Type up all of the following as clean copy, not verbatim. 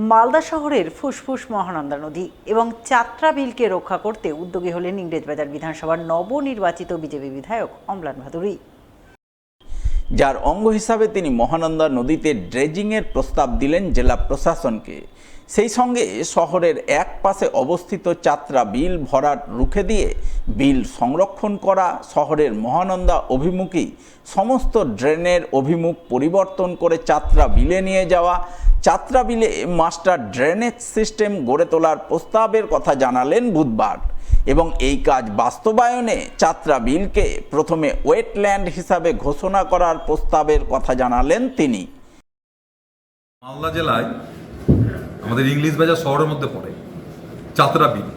মালদা শহরের ফুসফুস মহানন্দা নদী এবং চাত্রা বিলকে রক্ষা করতে উদ্যোগী হলেন ইংরেজবাজার বিধানসভার নবনির্বাচিত বিজেপি বিধায়ক অম্লান ভাদুড়ী। যার অঙ্গ হিসাবে তিনি মহানন্দা নদীতে ড্রেজিংয়ের প্রস্তাব দিলেন জেলা প্রশাসনকে। সেই সঙ্গে শহরের এক পাশে অবস্থিত চাত্রা বিল ভরাট রুখে দিয়ে বিল সংরক্ষণ করা, শহরের মহানন্দা অভিমুখী সমস্ত ড্রেনের অভিমুখ পরিবর্তন করে চাত্রা বিলে নিয়ে যাওয়া, চাত্রা বিলে মাস্টার ড্রেনেজ সিস্টেম গড়ে তোলার প্রস্তাবের কথা জানালেন বুধবার। এবং এই কাজ বাস্তবায়নে চাত্রা বিলকে প্রথমে ওয়েটল্যান্ড হিসাবে ঘোষণা করার প্রস্তাবের কথা জানালেন তিনি। মালদা জেলায় আমাদের ইংলিশবাজার শহরের মধ্যে পড়ে চাত্রা বিল,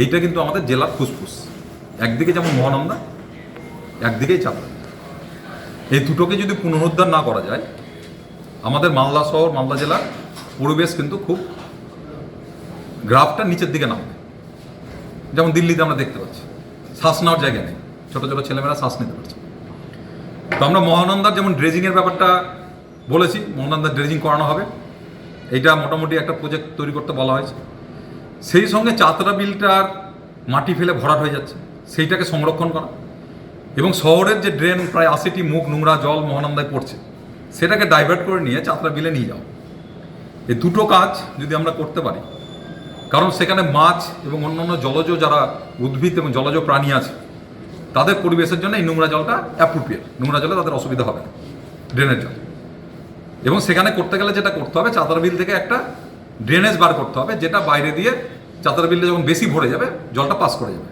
এইটা কিন্তু আমাদের জেলার ফুসফুস। একদিকে যেমন মহানন্দা, একদিকেই চাত্রা। এই দুটোকে যদি পুনরুদ্ধার না করা যায়, আমাদের মালদা শহর, মালদা জেলার পরিবেশ কিন্তু খুব গ্রাফটা নিচের দিকে নামবে। যেমন দিল্লিতে আমরা দেখতে পাচ্ছি শ্বাস নেওয়ার জায়গা নেই, ছোটো ছোটো ছেলেমেয়েরা শ্বাস নিতে পারছে। তো আমরা মহানন্দার যেমন ড্রেজিংয়ের ব্যাপারটা বলেছি, মহানন্দার ড্রেজিং করানো হবে, এইটা মোটামুটি একটা প্রজেক্ট তৈরি করতে বলা হয়েছে। সেই সঙ্গে চাত্রা বিলটার মাটি ফেলে ভরাট হয়ে যাচ্ছে, সেইটাকে সংরক্ষণ করা এবং শহরের যে ড্রেন প্রায় 80টি মুখ নোংরা জল মহানন্দায় পড়ছে, সেটাকে ডাইভার্ট করে নিয়ে চাত্রা বিলে নিয়ে যাও। এই দুটো কাজ যদি আমরা করতে পারি, কারণ সেখানে মাছ এবং অন্যান্য জলজ যারা উদ্ভিদ এবং জলজ প্রাণী আছে, তাদের পরিবেশের জন্য এই নোংরা জলটা অ্যাপ্রোপ্রিয়েট, নোংরা জলে তাদের অসুবিধা হবে না, ড্রেনের জল। এবং সেখানে করতে গেলে যেটা করতে হবে, চাত্রা বিল থেকে একটা ড্রেনেজ বার করতে হবে, যেটা বাইরে দিয়ে চাত্রা বিলটা যখন বেশি ভরে যাবে জলটা পাস করে যাবে।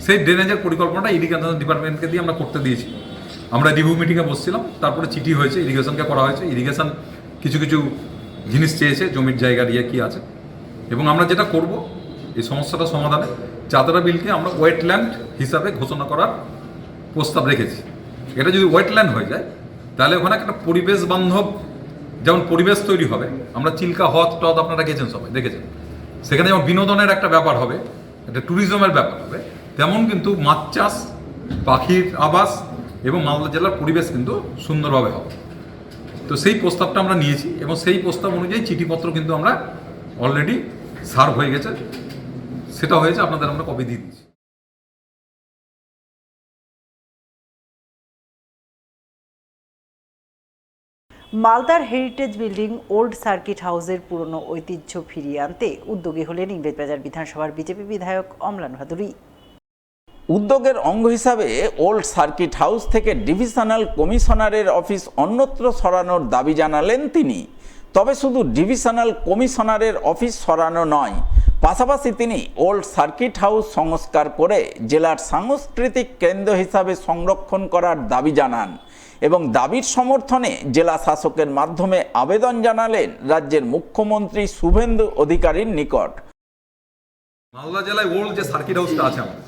সেই ড্রেনেজের পরিকল্পনাটা ইরিগেশন ডিপার্টমেন্টকে দিয়ে আমরা করতে দিয়েছি। আমরা রিভিউ মিটিংয়ে বসছিলাম, তারপরে চিঠি হয়েছে, ইরিগেশনকে করা হয়েছে। ইরিগেশন কিছু কিছু জিনিস চেয়েছে, জমির জায়গা নিয়ে কী আছে, এবং আমরা যেটা করব এই সমস্যাটা সমাধানে চাত্রা বিলকে আমরা ওয়েটল্যান্ড হিসাবে ঘোষণা করার প্রস্তাব রেখেছি। এটা যদি ওয়েটল্যান্ড হয়ে যায়, তাহলে ওখানে একটা পরিবেশ বান্ধব যেমন পরিবেশ তৈরি হবে। আমরা চিল্কা হ্রদ টদ আপনারা গেছেন, সবাই দেখেছেন, সেখানে যেমন বিনোদনের একটা ব্যাপার হবে, একটা ট্যুরিজমের ব্যাপার হবে, তেমন কিন্তু মাছ চাষ, পাখির আবাস এবং মালদা জেলার পরিবেশ কিন্তু সুন্দরভাবে হবে। তো সেই প্রস্তাবটা আমরা নিয়েছি এবং সেই প্রস্তাব অনুযায়ী চিঠিপত্র কিন্তু আমরা অলরেডি সার্ভ হয়ে গেছে, সেটা হয়েছে, আপনাদের আমরা কপি দিয়ে দিচ্ছি। মালদার হেরিটেজ বিল্ডিং ওল্ড সার্কিট হাউসের পুরনো ঐতিহ্য ফিরিয়ে আনতে উদ্যোগী হলেন ইংরেজবাজার বিধানসভার বিজেপি বিধায়ক অম্লান ভাদুড়ী। উদ্যোগের অঙ্গ হিসাবে ওল্ড সার্কিট হাউস থেকে ডিভিশনাল কমিশনারের অফিস অন্যত্র সরানোর দাবি জানালেন তিনি। তবে শুধু ডিভিশনাল কমিশনারের অফিস সরানো নয়, পাশাপাশি তিনি ওল্ড সার্কিট হাউস সংস্কার করে জেলার সাংস্কৃতিক কেন্দ্র হিসাবে সংরক্ষণ করার দাবি জানান এবং দাবির সমর্থনে জেলা শাসকের মাধ্যমে আবেদন জানালেন রাজ্যের মুখ্যমন্ত্রী শুভেন্দু অধিকারীর নিকট। মালদা জেলায় ওল্ড যে সার্কিট হাউসটা আছে আমাদের,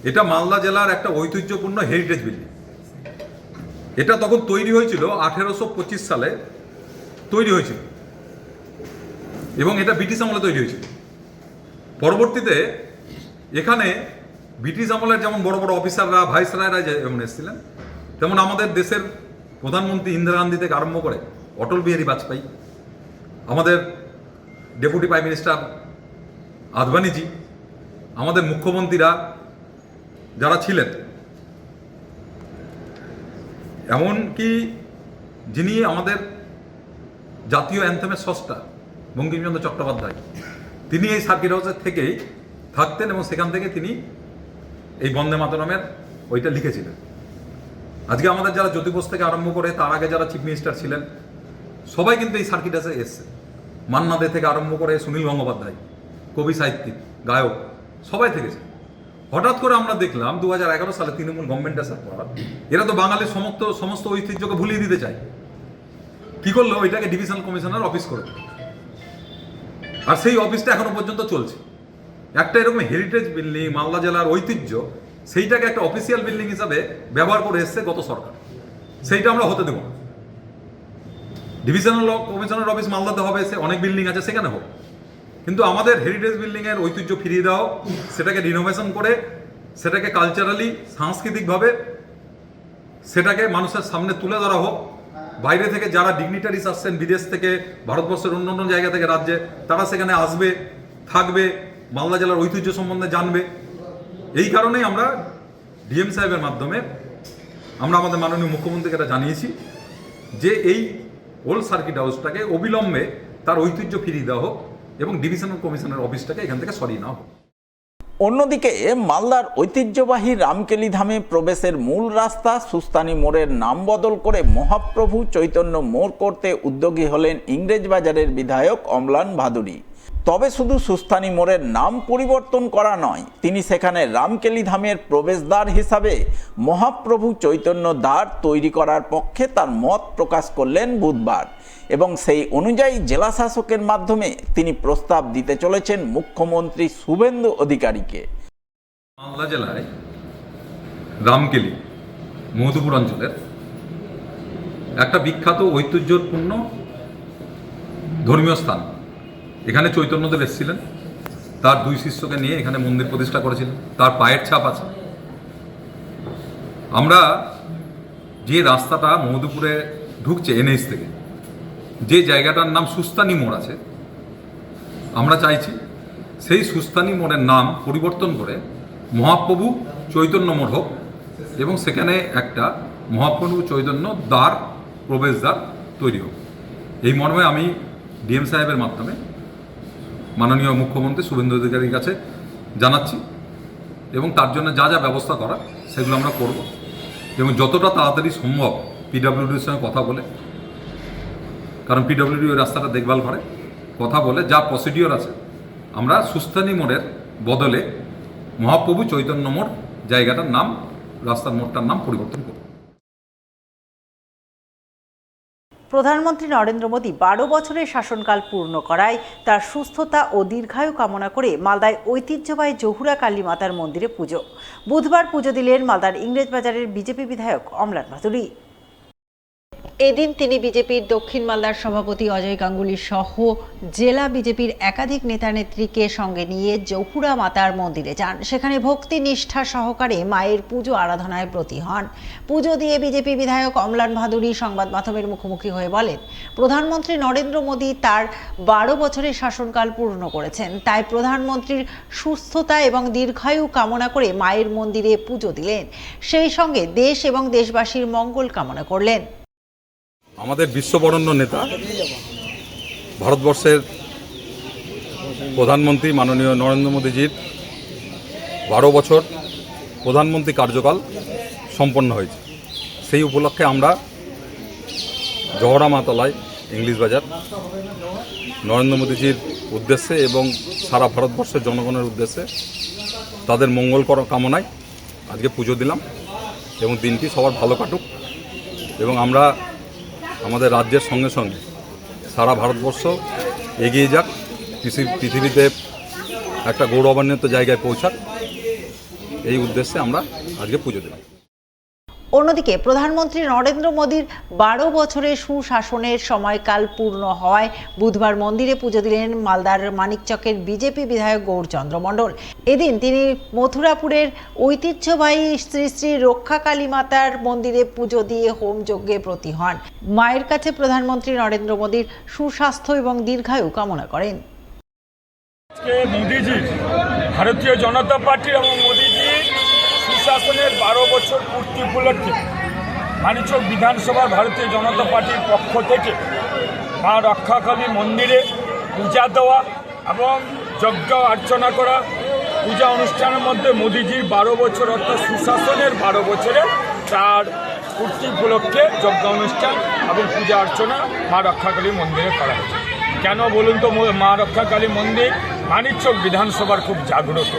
এটা মালদা জেলার একটা ঐতিহ্যপূর্ণ হেরিটেজ বিল্ডিং। এটা তখন তৈরি হয়েছিল 1825 সালে তৈরি হয়েছিল এবং এটা ব্রিটিশ আমলে তৈরি হয়েছিল। পরবর্তীতে এখানে ব্রিটিশ আমলের যেমন বড় বড় অফিসাররা, ভাইসরয়রা যেমন এসেছিলেন, তেমন আমাদের দেশের প্রধানমন্ত্রী ইন্দিরা গান্ধী থেকে আরম্ভ করে অটল বিহারী বাজপেয়ী, আমাদের ডেপুটি প্রাইম মিনিস্টার আদবানিজি, আমাদের মুখ্যমন্ত্রীরা যারা ছিলেন, এমনকি যিনি আমাদের জাতীয় অ্যান্থেমের স্রষ্টা বঙ্কিমচন্দ্র চট্টোপাধ্যায়, তিনি এই সার্কিট হাউসের থেকেই থাকতেন এবং সেখান থেকে তিনি এই বন্দে মাতরমের ওইটা লিখেছিলেন। আজকে আমাদের যারা জ্যোতি বোস থেকে আরম্ভ করে তার আগে যারা চিফ মিনিস্টার ছিলেন, সবাই কিন্তু এই সার্কিট হাউসে এসছে। মান্না দে থেকে আরম্ভ করে সুনীল গঙ্গোপাধ্যায়, কবি সাহিত্যিক, গায়ক, সবাই থেকেছে। হঠাৎ করে আমরা দেখলাম 2011 সালে তৃণমূল গভর্নমেন্ট আসার পর এরা তো বাঙালির সমস্ত ঐতিহ্যকে ভুলিয়ে দিতে চায়। কি করলো, ওইটাকে ডিভিশনাল কমিশনার অফিস করে দিল, আর সেই অফিসটা এখনো পর্যন্ত চলছে। একটা এরকম হেরিটেজ বিল্ডিং, মালদা জেলার ঐতিহ্য, সেইটাকে একটা অফিসিয়াল বিল্ডিং হিসাবে ব্যবহার করে এসছে গত সরকার। সেইটা আমরা হতে দেব না। ডিভিশনাল কমিশনার অফিস মালদাতে হবে, সে অনেক বিল্ডিং আছে, সেখানে হোক, কিন্তু আমাদের হেরিটেজ বিল্ডিংয়ের ঐতিহ্য ফিরিয়ে দেওয়া হোক, সেটাকে রিনোভেশন করে, সেটাকে কালচারালি, সাংস্কৃতিকভাবে সেটাকে মানুষের সামনে তুলে ধরা হোক, বাইরে থেকে যারা ডিগনিটারিস আসছেন বিদেশ থেকে, ভারতবর্ষের অন্য অন্য জায়গা থেকে, রাজ্যে, তারা সেখানে আসবে, থাকবে, মালদা জেলার ঐতিহ্য সম্বন্ধে জানবে। এই কারণেই আমরা ডিএম সাহেবের মাধ্যমে আমরা আমাদের মাননীয় মুখ্যমন্ত্রীকে এটা জানিয়েছি যে এই ওল্ড সার্কিট হাউসটাকে অবিলম্বে তার ঐতিহ্য ফিরিয়ে দেওয়া হোক এবং ডিভিশনাল কমিশনের অফিসটাকে এখান থেকে সরিয়ে নেওয়া হোক। অন্যদিকে মালদার ঐতিহ্যবাহী রামকেলি ধামে প্রবেশের মূল রাস্তা সুস্তানি মোড়ের নাম বদল করে মহাপ্রভু চৈতন্য মোড় করতে উদ্যোগী হলেন ইংরেজবাজারের বিধায়ক অম্লান ভাদুড়ী। তবে শুধু সুস্তানি মোড়ের নাম পরিবর্তন করা নয়, তিনি সেখানে রামকেলি ধামের প্রবেশদ্বার হিসাবে মহাপ্রভু চৈতন্য দ্বার তৈরি করার পক্ষে তার মত প্রকাশ করলেন বুধবার এবং সেই অনুযায়ী জেলা শাসকের মাধ্যমে তিনি প্রস্তাব দিতে চলেছেন মুখ্যমন্ত্রী শুভেন্দু অধিকারীকে। মালদা জেলায় রামকেলি মধুপুর অঞ্চলের একটা বিখ্যাত ঐতিহ্যপূর্ণ ধর্মীয় স্থান। এখানে চৈতন্যদেব এসেছিলেন, তার 2 শিষ্যকে নিয়ে এখানে মন্দির প্রতিষ্ঠা করেছিলেন, তার পায়ের ছাপ আছে। আমরা যে রাস্তাটা মধুপুরে ঢুকছে এনএইচ থেকে, যে জায়গাটার নাম সুস্তানি মোড় আছে, আমরা চাইছি সেই সুস্তানি মোড়ের নাম পরিবর্তন করে মহাপ্রভু চৈতন্য মোড় হোক এবং সেখানে একটা মহাপ্রভু চৈতন্য দ্বার, প্রবেশদ্বার তৈরি হোক। এই মর্মে আমি ডিএম সাহেবের মাধ্যমে মাননীয় মুখ্যমন্ত্রী শুভেন্দু অধিকারীর কাছে জানাচ্ছি এবং তার জন্য যা যা ব্যবস্থা করা সেগুলো আমরা করব এবং যতটা তাড়াতাড়ি সম্ভব পিডব্লিউডির সঙ্গে কথা বলে, কারণ পিডব্লিউডি ওই রাস্তাটা দেখভাল করে, কথা বলে যা প্রসিডিওর আছে আমরা সুস্তানি মোড়ের বদলে মহাপ্রভু চৈতন্য মোড় জায়গাটার নাম, রাস্তার মোড়টার নাম পরিবর্তন করব। প্রধানমন্ত্রী নরেন্দ্র মোদী 12 বছরের শাসনকাল পূর্ণ করায় তার সুস্থতা ও দীর্ঘায়ু কামনা করে মালদায় ঐতিহ্যবাহী জহুরা কালী মাতার মন্দিরে পুজো। বুধবার পুজো দিলেন মালদার ইংরেজবাজারের বিজেপি বিধায়ক অম্লান ভাদুড়ী। এদিন তিনি বিজেপির দক্ষিণ মালদার সভাপতি অজয় গাঙ্গুলি সহ জেলা বিজেপির একাধিক নেতা নেত্রীকে সঙ্গে নিয়ে জহুরা মাতার মন্দিরে যান। সেখানে ভক্তি নিষ্ঠা সহকারে মায়ের পুজো আরাধনায় ব্রতী হন। পুজো দিয়ে বিজেপি বিধায়ক অম্লান ভাদুড়ী সংবাদ মাধ্যমের মুখোমুখি হয়ে বলেন, প্রধানমন্ত্রী নরেন্দ্র মোদী তার 12 বছরের শাসনকাল পূর্ণ করেছেন, তাই প্রধানমন্ত্রীর সুস্থতা এবং দীর্ঘায়ু কামনা করে মায়ের মন্দিরে পুজো দিলেন। সেই সঙ্গে দেশ এবং দেশবাসীর মঙ্গল কামনা করলেন। আমাদের বিশ্ববরেণ্য নেতা, ভারতবর্ষের প্রধানমন্ত্রী মাননীয় নরেন্দ্র মোদীজির 12 বছর প্রধানমন্ত্রী কার্যকাল সম্পন্ন হয়েছে। সেই উপলক্ষে আমরা জহরা মাতলায় ইংলিশ বাজার নরেন্দ্র মোদীজির উদ্দেশ্যে এবং সারা ভারতবর্ষের জনগণের উদ্দেশ্যে তাদের মঙ্গল কামনায় আজকে পুজো দিলাম এবং দিনটি সবার ভালো কাটুক এবং আমরা আমাদের রাজ্যের সঙ্গে সঙ্গে সারা ভারতবর্ষ এগিয়ে যাক, পৃথিবীতে একটা গৌরবান্বিত জায়গায় পৌঁছাক, এই উদ্দেশ্যে আমরা আজকে পুজো দিলাম। অন্যদিকে প্রধানমন্ত্রী নরেন্দ্র মোদীর 12 বছরের সুশাসনের সময়কাল পূর্ণ হওয়ায় বুধবার মন্দিরে পুজো দিলেন মালদার মানিকচকের বিজেপি বিধায়ক গৌরচন্দ্র মণ্ডল। এদিন তিনি মথুরাপুরের ঐতিহ্যবাহী শ্রী শ্রী রক্ষাকালী মাতার মন্দিরে পুজো দিয়ে হোম যজ্ঞে ব্রতী হন। মায়ের কাছে প্রধানমন্ত্রী নরেন্দ্র মোদীর সুস্বাস্থ্য এবং দীর্ঘায়ু কামনা করেন। মোদীজি, ভারতীয় জনতা পার্টি এবং মোদীজি সুশাসনের 12 বছর পূর্তি উপলক্ষে মানিকচক বিধানসভার ভারতীয় জনতা পার্টির পক্ষ থেকে মা রক্ষাকালী মন্দিরে পূজা দেওয়া এবং যজ্ঞ অর্চনা করা, পূজা অনুষ্ঠানের মধ্যে মোদীজির 12 বছর অর্থাৎ সুশাসনের 12 বছরে তার পূর্তি উপলক্ষে যজ্ঞ অনুষ্ঠান এবং পূজা অর্চনা মা রক্ষাকালী মন্দিরে করা হয়েছে। কেন বলুন তো? মা রক্ষাকালী মন্দির মানিকচক বিধানসভার খুব জাগ্রত।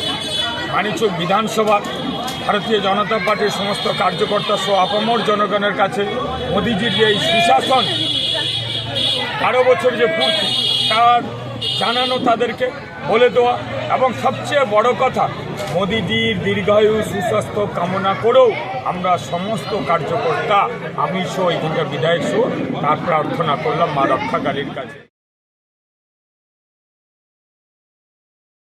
মানিকচক বিধানসভা ভারতীয় জনতা পার্টির সমস্ত কার্যকর্তা সহ আপামর জনগণের কাছে মোদীজির যে এই সুশাসন 12 বছর যে পূর্তি তার জানানো, তাদেরকে বলে দেওয়া এবং সবচেয়ে বড় কথা মোদীজির দীর্ঘায়ু সুস্বাস্থ্য কামনা করেও আমরা সমস্ত কার্যকর্তা, আমি সহ এখানকার বিধায়ক সহ তার প্রার্থনা করলাম মা রক্ষাকালীর কাছে।